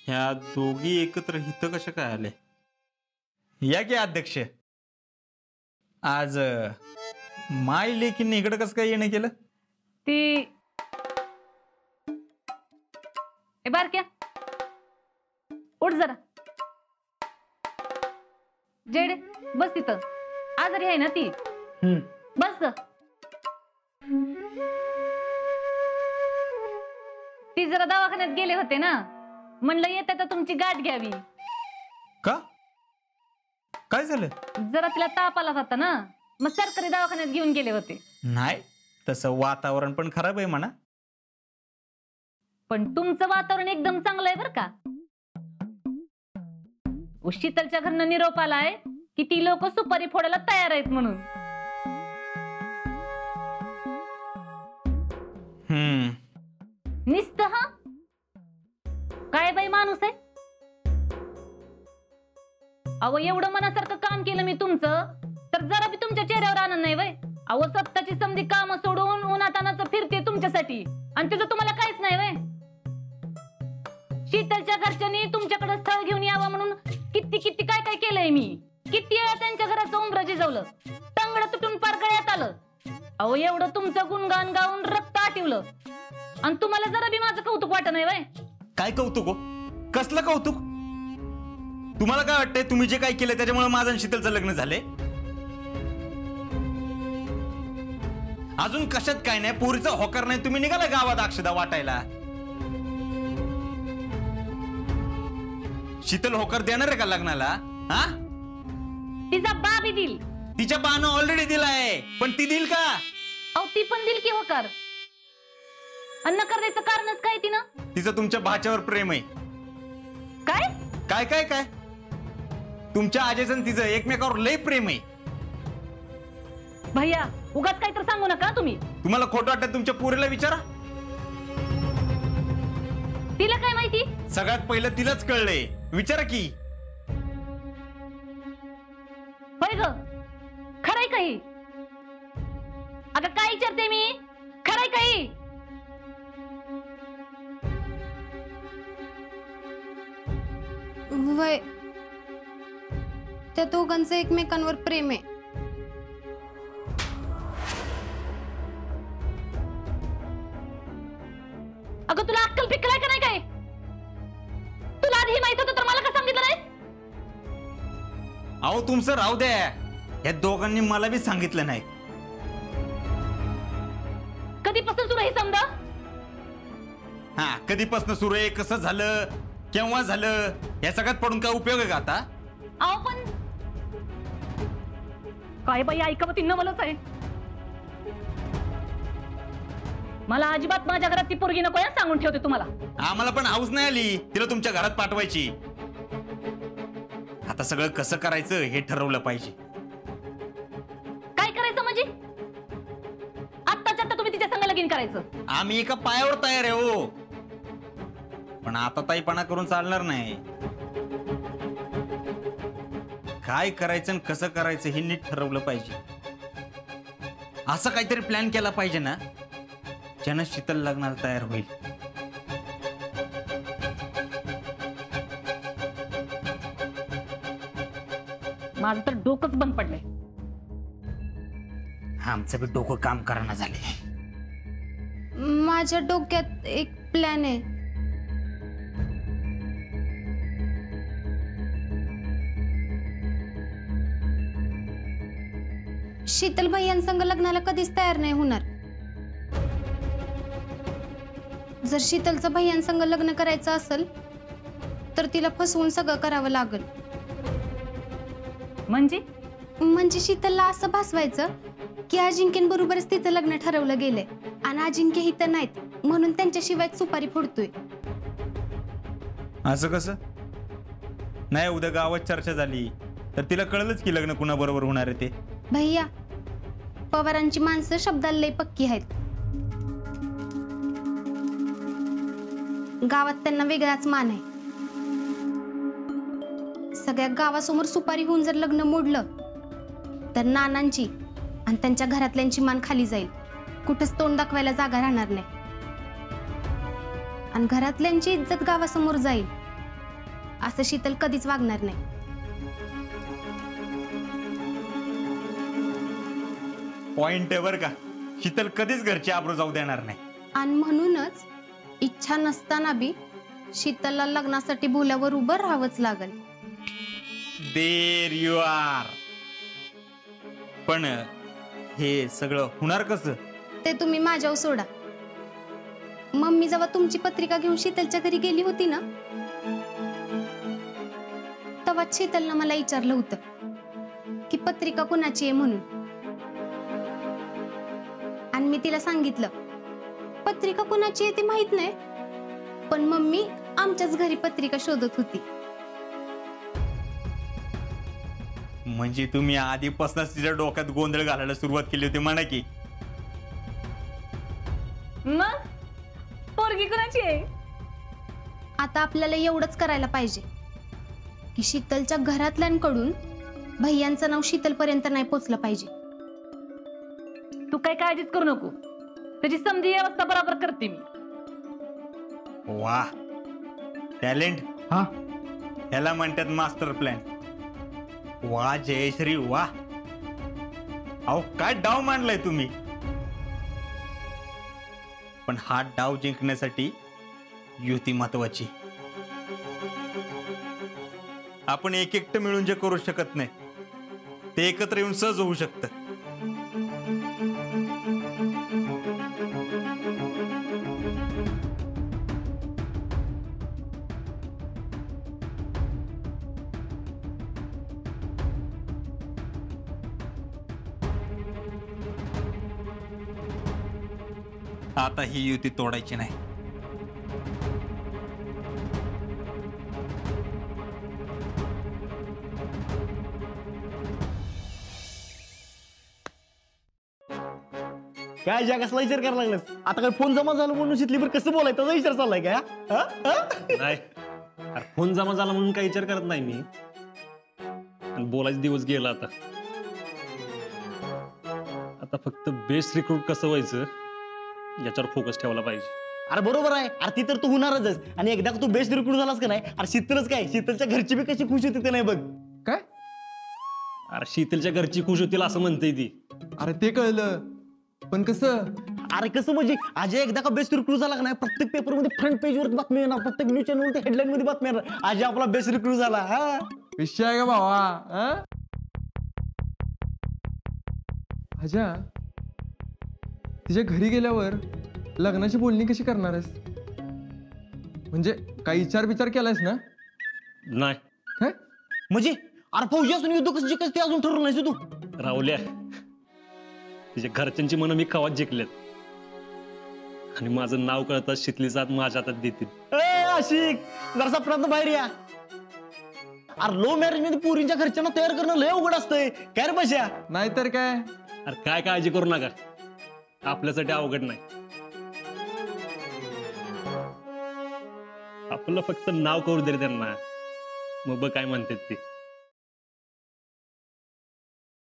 ह्या दोघी एकत्र इथं कशा काय आले? या की अध्यक्ष, आज माय लेकीने इकडं कसं काय येणं केलं? ती बारक्या उठ जरा. जेडे बस तिथं. आजारी आहे ना ती. बस ग. ती जरा दवाखान्यात गेले होते ना, म्हणलं येते तर तुमची गाठ घ्यावी. का? काय झालं? जरा तिला ताप आला होता ना, मग सरकारी दवाखान्यात घेऊन गेले होते. नाही, तसं वातावरण पण खराब आहे म्हणा. पण तुमचं वातावरण एकदम चांगलं आहे बरं का. शीतलच्या घरनं निरोप आलाय की ती लोक सुपारी फोडायला तयार आहेत म्हणून. निस्त हा काय बाई माणूस आहे. अहो एवढं मनासारखं काम केलं मी तुमचं, तर जरा बी तुमच्या चेहऱ्यावर आनंद नाही वय. अहो स्वतःची समधी काम सोडून उन्हातानाचं फिरते तुमच्यासाठी, आणि तुझं तुम्हाला काहीच नाही वय. शीतलच्या घरच्यांनी तुमच्याकडे स्थळ घेऊन यावं म्हणून किती किती काय काय केलंय मी. किती वेळा त्यांच्या घराचं उंबरं जिजवलं, टंगड तुटून पार गळ्यात आलं. अहो एवढं तुमचं गुणगान गाऊन रक्त आटिवलं, आणि तुम्हाला जरा बी माझं कौतुक वाटत नाही वय. काय कौतुक? कसलं कौतुक? तुम्हाला काय वाटतंय तुम्ही जे काय केलं त्याच्यामुळे माझं आणि शीतलचं लग्न झालंय? अजून कशात काय नाही, पोरीचा होकार नाही, तुम्ही निघाला गावात अक्षदा वाटायला. शीतल होकार देणार आहे का लग्नाला? हा, तिचा बाबी दिल. तिच्या बानं ऑलरेडी दिलाय, पण ती दिल का? अहो ती पण दिल की होकार. अन्न करायचं कारणच काय तिनं? तिचं तुमच्या भाच्यावर प्रेम आहे. काय काय काय काय तुमच्या आजेचं तिचं एकमेकावर लय प्रेम आहे. भैया उगाच काय तर सांगू नका तुम्ही. तुम्हाला खोटं वाटत तुमच्या पोरीला विचारा. तिला काय माहिती? सगळ्यात पहिलं तिलाच कळलंय, विचारा की. होय ग, खरंय काही? अगं काय विचारते मी, खरंय काही? वय त्या दोघांचं एकमेकांवर प्रेम आहे. अगं तुला अक्कल पिकलाय का नाही? काय तुला आधी माहित होतं तर मला का सांगितलं नाही? अहो तुमचं राहू द्या, या दोघांनी मला बी सांगितलं नाही. कधीपासून सुरू हे समजा? हा, कधीपासून सुरू आहे, कसं झालं, केव्हा झालं, या सगळ्यात पडून काय उपयोग आहे का आता? अहो पण काय बाई ऐकावं नवलच आहे. मला अजिबात माझ्या घरात ती पोरगी नको आहे, सांगून ठेवते तुम्हाला. आम्हाला पण हाऊस नाही आली तिला तुमच्या घरात पाठवायची. आता सगळं कसं करायचं हे ठरवलं पाहिजे. काय करायचं म्हणजे? आत्ताच्या आता तुम्ही तिच्या संग लगीन करायचं? आम्ही एका पायावर तयार आहे हो, पण आता ताईपणा करून चालणार नाही. काय करायचं आणि कसं करायचं हे नीट ठरवलं पाहिजे. असं काहीतरी प्लॅन केला पाहिजे ना, ज्यानं शीतल लग्नाला तयार होईल. माझं तर डोकंच बंद पडलंय. आमचं बी डोकं काम करायला झाले. माझ्या डोक्यात एक प्लॅन आहे. शीतल भैयांसंग लग्नाला कधीच तयार नाही होणार. जर शीतलचं भैयांसंग लग्न करायचं असेल तर तिला फसवून सगळं करावं लागल. म्हणजे शीतलला असं भासवायचं की अजिंक्यांबरोबरच तिचं लग्न ठरवलं गेलंय आणि अजिंक्य ही तर नाहीत म्हणून त्यांच्याशिवाय सुपारी फोडतोय. असं कसं? नाही, उद्या गावात चर्चा झाली तर तिला कळलंच की लग्न कुणाबरोबर होणार आहे ते. भैया, पवारांची माणसं शब्दाला लय पक्की आहेत. गावात त्यांना वेगळाच मान आहे. सगळ्या गावासमोर सुपारी होऊन जर लग्न मोडलं तर नानांची आणि त्यांच्या घरातल्यांची मान खाली जाईल. कुठंच तोंड दाखवायला जागा राहणार नाही. आणि घरातल्यांची इज्जत गावासमोर जाईल असं शीतल कधीच वागणार नाही. पॉइंट आहे बरं का, शीतल कधीच घरची आबरू जाऊ देणार नाही. आणि म्हणूनच इच्छा नसताना बी शीतलला लग्नासाठी भोल्यावर उभं राहावंच लागल. There you are. पण हे सगळं होणार कसं? ते तुम्ही माझ्यावर सोडा. मम्मी जेव्हा तुमची पत्रिका घेऊन शीतलच्या घरी गेली होती ना, तेव्हा शीतलनं मला विचारलं होतं की पत्रिका कुणाची आहे म्हणून. आणि मी तिला सांगितलं पत्रिका कुणाची आहे ते माहित नाही, पण मम्मी आमच्याच घरी पत्रिका शोधत होती. म्हणजे तुम्ही आधीपासूनच तिच्या डोक्यात गोंधळ घालायला सुरुवात केली होती म्हणा की. मग पोरगी कुणाची आहे? आता आपल्याला एवढंच करायला पाहिजे की शीतलच्या घरातल्यांकडून भैयांचं नाव शीतलपर्यंत नाही पोचलं पाहिजे. तू काय काळजीच करू नको, त्याची समधी व्यवस्था बरोबर करते मी. वा, टॅलेंट. हा ह्याला म्हणतात मास्टर प्लॅन. वा जयश्री वा. अहो काय डाव मांडलाय तुम्ही. पण हा डाव जिंकण्यासाठी युती महत्वाची. आपण एक एकटं मिळून जे करू शकत नाही ते एकत्र येऊन सहज होऊ शकतं. आता ही युती तोडायची नाही. काय ज्या कसला विचार करायला लागलास? आता काय फोन जमा झाला म्हणून शितलीवर कसं बोलायचं त्याचा विचार चाललाय काय? हा? हा? नाही अरे फोन जमा झाला म्हणून काही विचार करत नाही मी. आणि बोलायचा दिवस गेला आता. आता फक्त बेस्ट रिक्रूट कसं व्हायचं याच्यावर फोकस ठेवला पाहिजे. अरे बरोबर आहे. अरे ती तर तू होणारच आहेस. आणि एकदा का तू बेस्ट रिक्रूट झालास का नाही, अरे शीतलच काय, शीतलच्या घरची बी कशी खुश होती ते नाही बघ. काय? अरे शीतलच्या घरची खुश होतील असं म्हणते ती. अरे ते कळलं, पण कसं? अरे कसं म्हणजे अजय एकदा का बेस्ट रिक्रूट झाला का नाही, प्रत्येक पेपर मध्ये फ्रंट पेज वर बातमी येणार, प्रत्येक न्यूज चॅनल वर हेडलाईन मध्ये बातमी येणार, अजय आपला बेस्ट रिक्रूट झाला. हा विषय आहे का भावा? हा? अजा, तिच्या घरी गेल्यावर लग्नाची बोलणी कशी करणार आहेस? म्हणजे काही विचार केलायस ना? नाही काय म्हणजे अरे फौजी असून युद्ध कसं जिंकायचं ते अजून ठरवलं नाहीस तू? राहुल्या, तिच्या घरच्यांची मनं मी कवाच जिंकलेत. आणि माझं नाव कळताच शितलीचा हात माझ्या हातात देतील. आशिक जरा सपनात बाहेर या. अरे लो मॅरेज मध्ये पोरींच्या घरच्यांना तयार करणं लय अवघड असतंय काय रे बशा? नाहीतर काय. अरे काय काळजी करू नका, आपल्यासाठी अवघड नाही. आपलं फक्त नाव करू दे रे त्यांना, मग बघ काय म्हणतात ते.